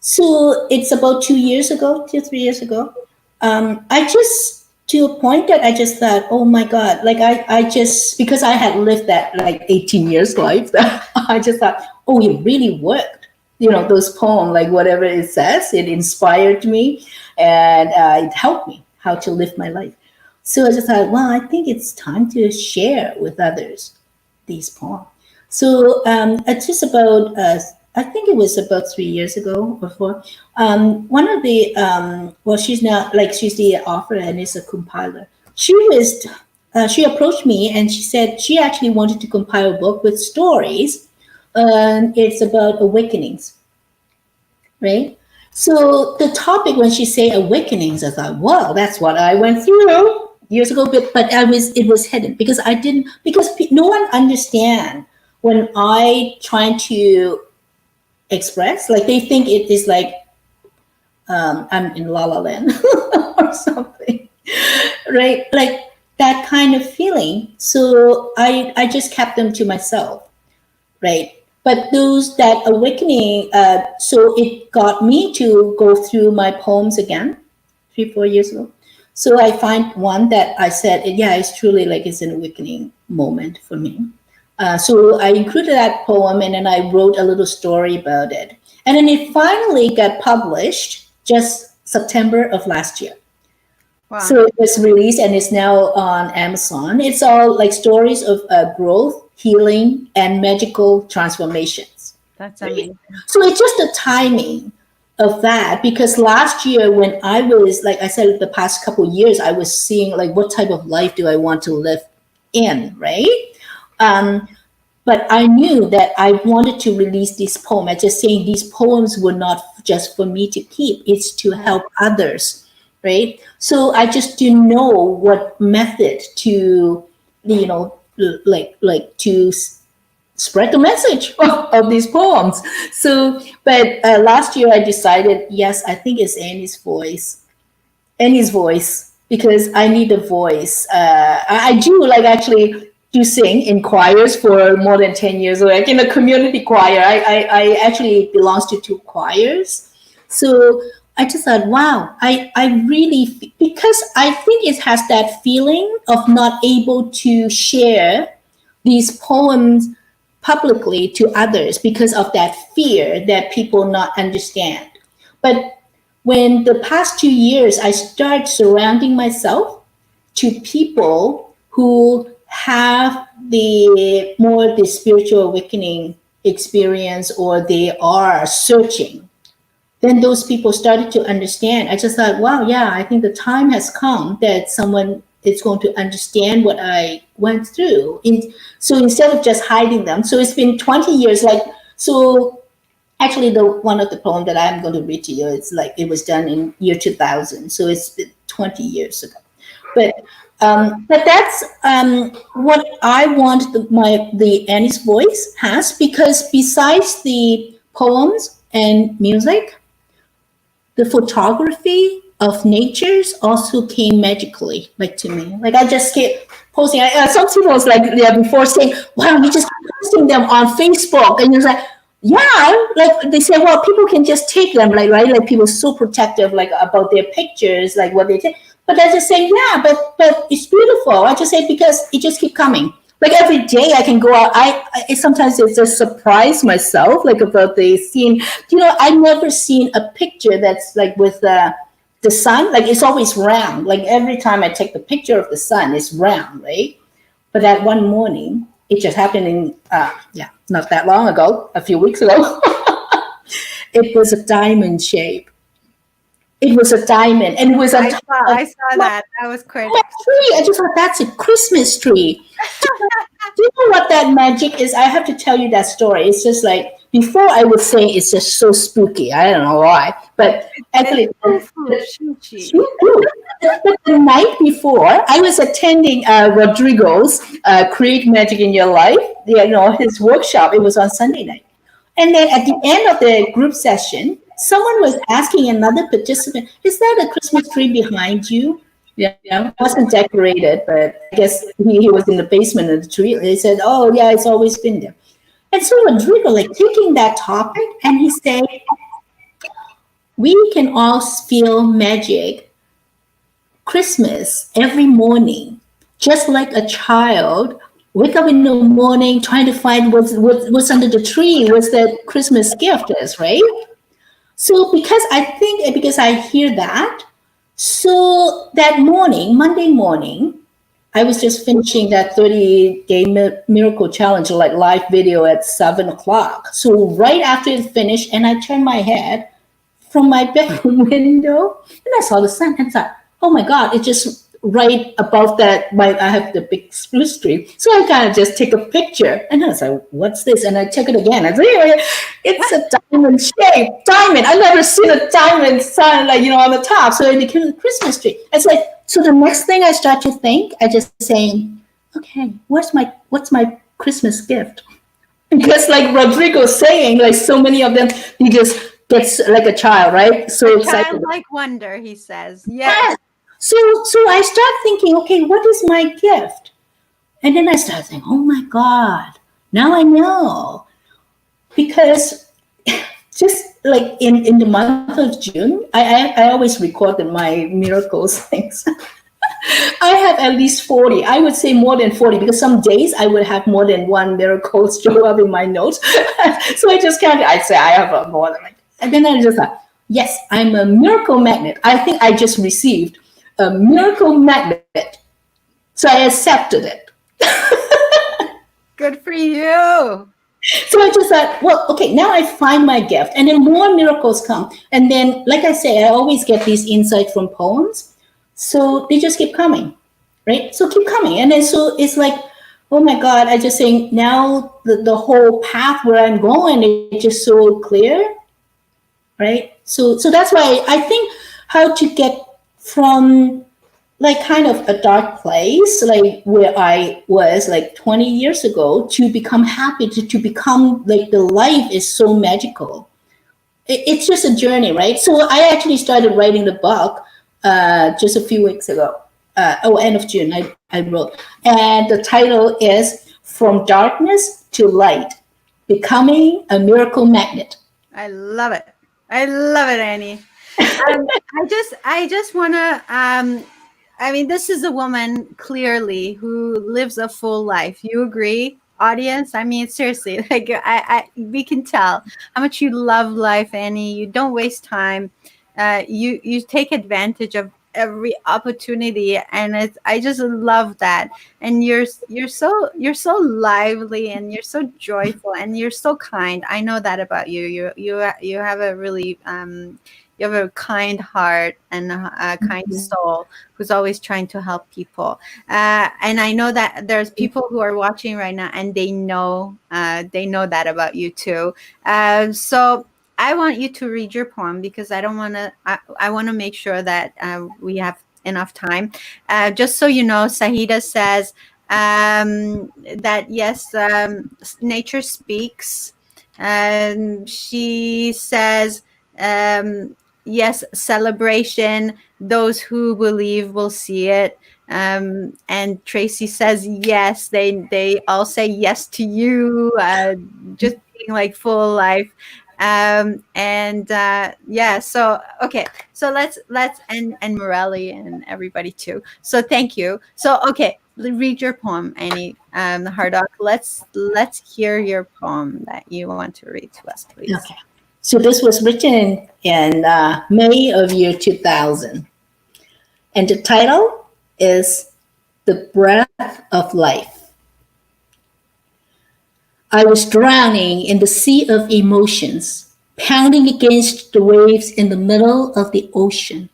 So it's about 2 years ago, 3 years ago. I just to a point that I just thought, oh my God, like I just, because I had lived that like 18 years life, that I just thought, oh, it really worked. You know, those poems, like whatever it says, it inspired me and it helped me how to live my life. So I just thought, well, I think it's time to share with others these poems. So it's just about, I think it was about 3 years ago or four. One of the, well, she's now like she's the author and is a compiler. She approached me and she said she actually wanted to compile a book with stories. It's about awakenings, right? So the topic when she say awakenings, I thought, well, that's what I went through years ago, but it was hidden because I didn't, because no one understand when I trying to express, like they think it is like I'm in La La Land or something, right? Like that kind of feeling. So I just kept them to myself, right? But those that awakening, so it got me to go through my poems again 3-4 years ago. So I find one that I said, yeah, it's truly like it's an awakening moment for me. So I included that poem and then I wrote a little story about it. And then it finally got published just September of last year. Wow. So it was released and it's now on Amazon. It's all like stories of growth, healing, and magical transformations. That's amazing. So it's just the timing of that, because last year when I was, like I said, the past couple of years, I was seeing like what type of life do I want to live in, right? But I knew that I wanted to release this poem. I just saying these poems were not just for me to keep, it's to help others, right? So I just didn't know what method to, you know, like to spread the message of these poems. So, but last year I decided, yes, I think it's Annie's voice, because I need a voice. I do like actually do sing in choirs for more than 10 years, like in a community choir. I actually belongs to 2 choirs. So I just thought, wow, I really, because I think it has that feeling of not able to share these poems publicly to others because of that fear that people not understand. But when the past 2 years, I start surrounding myself to people who have the spiritual awakening experience, or they are searching, then those people started to understand. I just thought, wow, yeah, I think the time has come that someone is going to understand what I went through. So instead of just hiding them, so it's been 20 years, like, so actually the one of the poem that I'm going to read to you, it's like, it was done in year 2000. So it's been 20 years ago. But that's what I want the Annie's voice has, because besides the poems and music, the photography of natures also came magically, like to me. Like I just keep posting. Some people was like, yeah, before saying, wow, you just keep posting them on Facebook, and you're like, yeah, like they say, well, people can just take them, like, right? Like people are so protective, like about their pictures, like what they take. But I just say, yeah, but it's beautiful. I just say, because it just keep coming. Like every day I can go out. Sometimes it's just surprise myself, like about the scene. You know, I've never seen a picture that's like with the sun. Like it's always round. Like every time I take the picture of the sun, it's round, right? But that one morning, it just happened in not that long ago, a few weeks ago. It was a diamond shape. It was a diamond, and it was on top of I saw that. That was quite my tree. I just thought that's a Christmas tree. Do you know what that magic is? I have to tell you that story. It's just like before I would say it's just so spooky. I don't know why, but actually, but the night before, I was attending Rodrigo's Create Magic in Your Life. His workshop. It was on Sunday night. And then at the end of the group session, someone was asking another participant, "Is that a Christmas tree behind you?" Yeah, it wasn't decorated, but I guess he was in the basement of the tree. They said, "Oh, yeah, it's always been there." And so Rodrigo, like taking that topic, and he said, "We can all feel magic Christmas every morning, just like a child wake up in the morning trying to find what's under the tree, what's the Christmas gift is, right?" So because I hear that, so that morning, Monday morning, I was just finishing that 30-day miracle challenge, like live video at 7 o'clock. So right after it finished, and I turned my head from my bedroom window, and I saw the sun, and thought, "Oh my God!" It just right above that. I have the big spruce tree, so I kind of just take a picture, and I was like, "What's this?" And I check it again. I said, "It's a diamond shape diamond. I've never seen a diamond sun on the top." So it became a Christmas tree. It's like, so the next thing I start to think, I just saying, "Okay, what's my Christmas gift?" Because like Rodrigo's saying, like so many of them, he just gets like a child, right? So excited. Childlike wonder, he says. Yes. So I start thinking, okay, what is my gift? And then I start thinking, oh my God, now I know. Because just like in the month of June, I always recorded my miracles things. I have at least 40. I would say more than 40 because some days I would have more than one miracle show up in my notes. So I just counted. I'd say I have more than and then I just thought, yes, I'm a miracle magnet. I think I just received a miracle magnet. So I accepted it. Good for you. So I just thought, well, okay, now I find my gift. And then more miracles come. And then, like I say, I always get these insights from poems. So they just keep coming, right? So keep coming. And then so it's like, oh my God, I just think now the whole path where I'm going is just so clear, right? So that's why I think how to get from like kind of a dark place, like where I was like 20 years ago, to become happy, to become like the life is so magical. It's just a journey, right? So I actually started writing the book just a few weeks ago. End of June, I wrote. And the title is From Darkness to Light, Becoming a Miracle Magnet. I love it. I love it, Annie. I just want to, I mean, this is a woman clearly who lives a full life. You agree, audience? I mean, seriously, like we can tell how much you love life, Annie. You don't waste time. You take advantage of every opportunity, and I just love that. And you're so lively, and you're so joyful, and you're so kind. I know that about you. You have a really you have a kind heart and a kind soul who's always trying to help people. And I know that there's people who are watching right now, and they know that about you too. So I want you to read your poem because I don't want to. I want to make sure that we have enough time. Just so you know, Sahida says that yes, nature speaks. She says yes, celebration. Those who believe will see it. And Tracy says yes. They all say yes to you. Just being like full life. Yeah, so okay, so let's and Morelli and everybody too. So thank you. So okay, read your poem, Annie Hardock. Let's hear your poem that you want to read to us, please. Okay. So this was written in May of year 2000, and the title is "The Breath of Life." I was drowning in the sea of emotions, pounding against the waves in the middle of the ocean.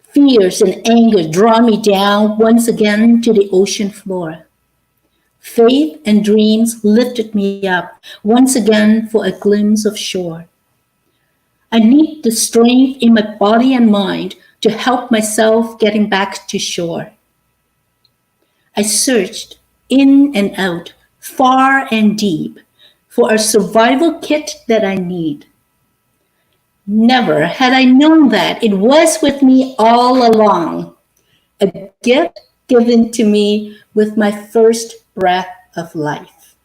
Fears and anger draw me down once again to the ocean floor. Faith and dreams lifted me up once again for a glimpse of shore. I need the strength in my body and mind to help myself getting back to shore. I searched in and out, far and deep, for a survival kit that I need. Never had I known that it was with me all along, a gift given to me with my first breath of life.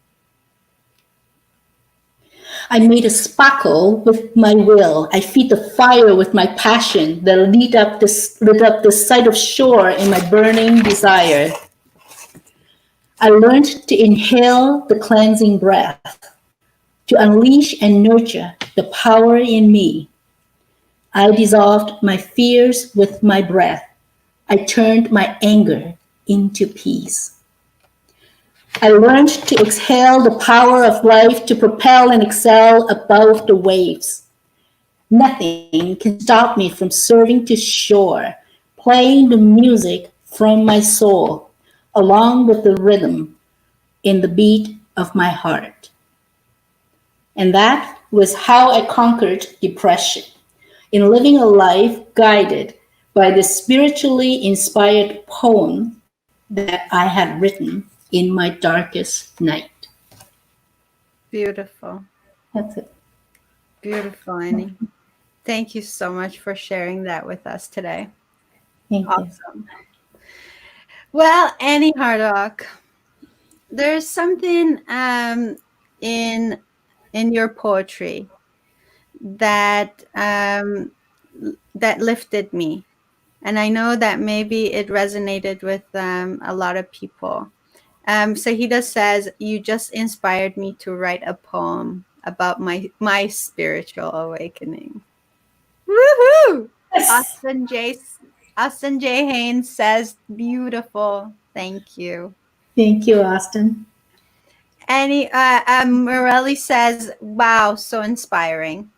I made a sparkle with my will. I feed the fire with my passion that lit up the sight of shore in my burning desire. I learned to inhale the cleansing breath, to unleash and nurture the power in me. I dissolved my fears with my breath. I turned my anger into peace. I learned to exhale the power of life to propel and excel above the waves. Nothing can stop me from serving to shore, playing the music from my soul, along with the rhythm in the beat of my heart. And that was how I conquered depression, in living a life guided by the spiritually inspired poem that I had written in my darkest night. Beautiful. That's it. Beautiful, Annie. Thank you so much for sharing that with us today. Thank you. Awesome. Well, Annie Hardock, there's something in your poetry that that lifted me, and I know that maybe it resonated with a lot of people. Sahida says, "You just inspired me to write a poem about my spiritual awakening." Woohoo! Yes. Austin J. Haynes says, "Beautiful. Thank you." Thank you, Austin. Annie Morelli says, "Wow, so inspiring."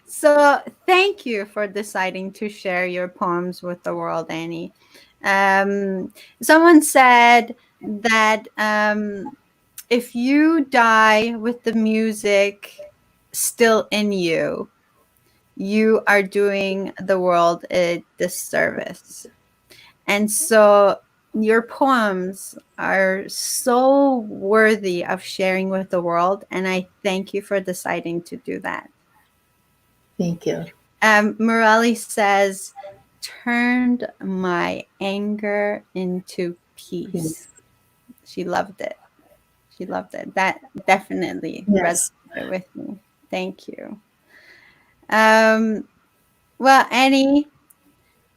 So thank you for deciding to share your poems with the world, Annie. Someone said that if you die with the music still in you, you are doing the world a disservice. And so your poems are so worthy of sharing with the world. And I thank you for deciding to do that. Thank you. Morelli says, turned my anger into peace. She loved it. She loved it. That definitely Yes. resonated with me. Thank you. Well, Annie,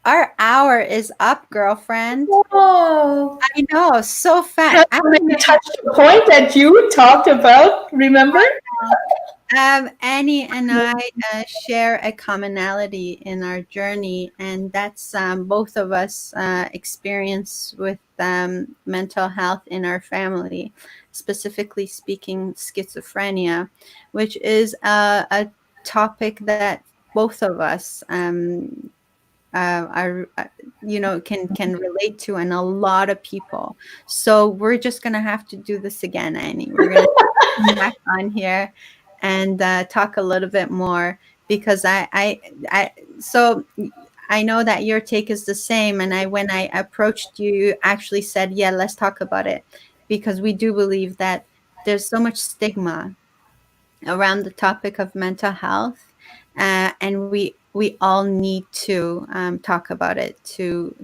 our hour is up, girlfriend. Oh, I know, so fast. we touched the point that you talked about, remember? Annie and I share a commonality in our journey, and that's both of us experience with mental health in our family, specifically speaking schizophrenia, which is a topic that both of us are can relate to, and a lot of people. So we're just gonna have to do this again, Annie. We're gonna come back on here and talk a little bit more, because so I know that your take is the same, and when I approached you, you actually said, yeah, let's talk about it, because we do believe that there's so much stigma around the topic of mental health, and we all need to talk about it to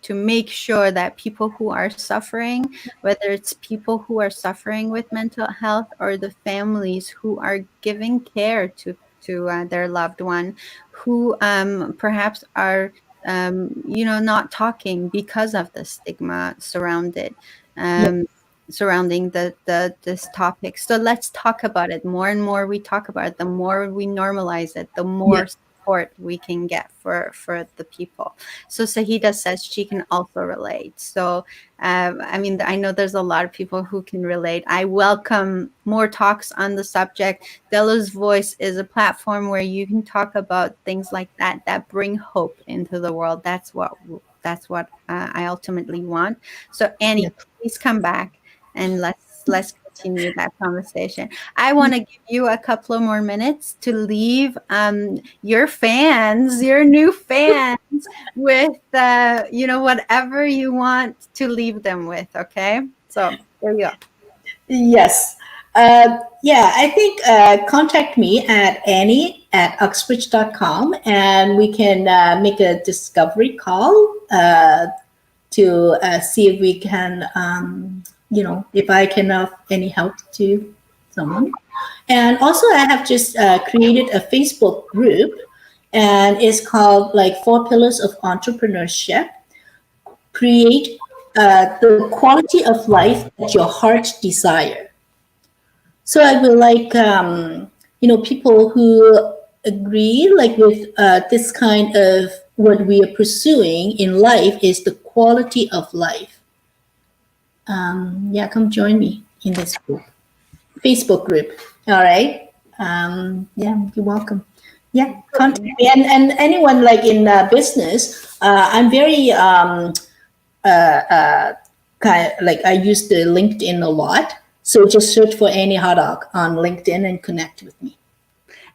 make sure that people who are suffering, whether it's people who are suffering with mental health or the families who are giving care to their loved one, who perhaps are not talking because of the stigma surrounding this topic. So let's talk about it. More and more we talk about it, the more we normalize it, the more Yeah. support we can get for the people. So Sahida says she can also relate. So I mean, I know there's a lot of people who can relate. I welcome more talks on the subject. Dela's Voice is a platform where you can talk about things like that bring hope into the world. That's what I ultimately want. So Yeah. Annie, please come back and let's continue that conversation. I want to give you a couple of more minutes to leave your fans, your new fans, with whatever you want to leave them with. Okay, so there you go. Yes. Yeah, I think contact me at Annie@uxbridge.com, and we can make a discovery call to see if we can, if I can of any help to someone. And also, I have just created a Facebook group, and it's called like Four Pillars of Entrepreneurship. Create the quality of life that your heart desire. So I would like, people who agree like with this kind of what we are pursuing in life is the quality of life. Yeah, come join me in this group, Facebook group. All right. Yeah, you're welcome. Yeah, contact me, and anyone like in business. I'm very kind of like I use the LinkedIn a lot. So just search for Annie Hardock on LinkedIn and connect with me.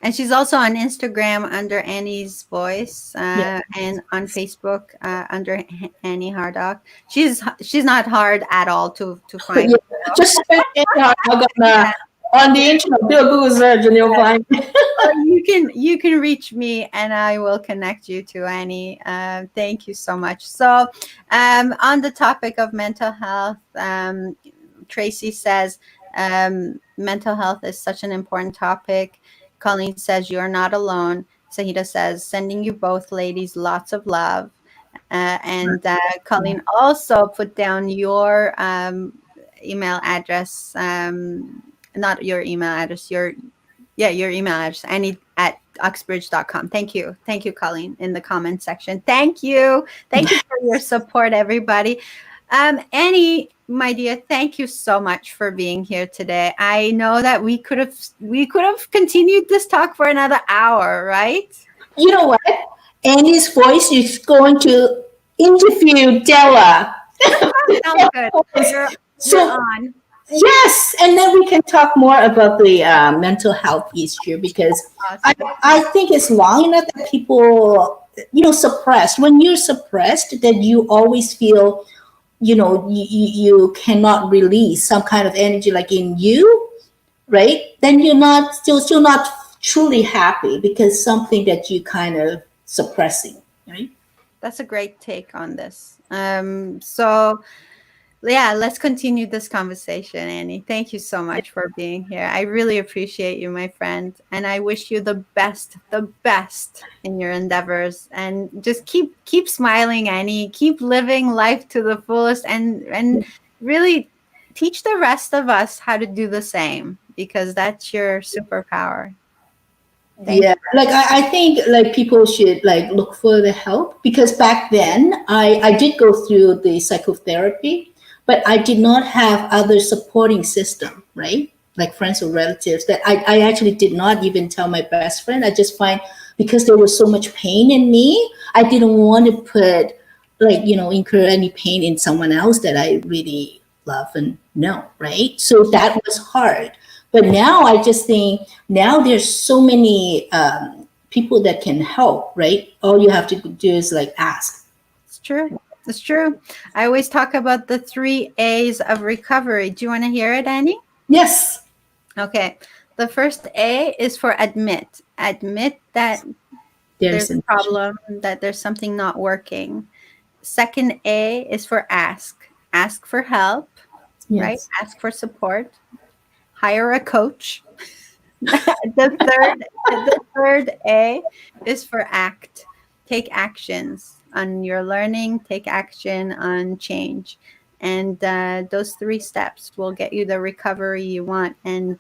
And she's also on Instagram under Annie's Voice, Yeah. and on Facebook under Annie Hardock. She's not hard at all to find. Yeah. Just search Annie Hardock on the internet. Do a Google search and you'll find me. Or you can reach me and I will connect you to Annie. Thank you so much. So on the topic of mental health, Tracy says mental health is such an important topic. Colleen says you're not alone. Sahida says sending you both ladies lots of love. And Colleen also put down your email address, not your email address, your email address, Annie at uxbridge.com. Thank you. Thank you, Colleen, in the comment section. Thank you. Thank you for your support, everybody. Annie, my dear, thank you so much for being here today. I know that we could have continued this talk for another hour, right? You know what? Annie's Voice is going to interview Dela. Sounds good. You're So on. yes, and then we can talk more about the mental health issue because Awesome. I think it's long enough that people, suppressed. When you're suppressed, that you always feel, you cannot release some kind of energy like in you, right? Then you're not still not truly happy because something that you kind of suppressing, right? That's a great take on this. So yeah, let's continue this conversation, Annie. Thank you so much for being here. I really appreciate you, my friend, and I wish you the best in your endeavors. And just keep smiling, Annie. Keep living life to the fullest, and really teach the rest of us how to do the same, because that's your superpower. Thank Yeah, like I think like people should like look for the help because back then I did go through the psychotherapy, but I did not have other supporting system, right? Like friends or relatives that I actually did not even tell my best friend. I just find because there was so much pain in me, I didn't want to put like, incur any pain in someone else that I really love and know, right? So that was hard. But now I just think now there's so many people that can help, right? All you have to do is like ask. It's true. It's true. I always talk about the 3 A's of recovery. Do you want to hear it, Annie? Yes. Okay. The first A is for admit. Admit that there's a problem, that there's something not working. Second A is for ask. Ask for help, right? Yes. Ask for support. Hire a coach. The third A is for act. Take actions on your learning, take action on change. And those 3 steps will get you the recovery you want. And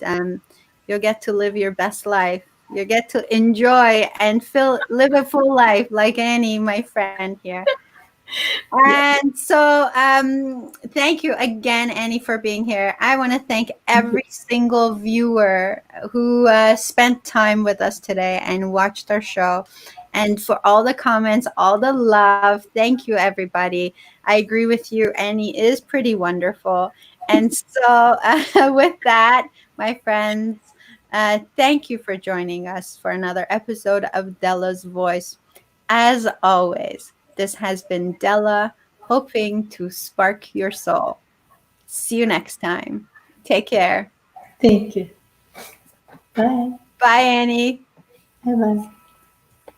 you'll get to live your best life You get to enjoy and live a full life like Annie, my friend here. Yeah. And so, thank you again, Annie, for being here. I want to thank every single viewer who spent time with us today and watched our show. And for all the comments, all the love. Thank you, everybody. I agree with you. Annie is pretty wonderful. And so, with that, my friends, thank you for joining us for another episode of Della's Voice. As always, this has been Della, hoping to spark your soul. See you next time. Take care. Thank you. Bye. Bye, Annie. Bye bye.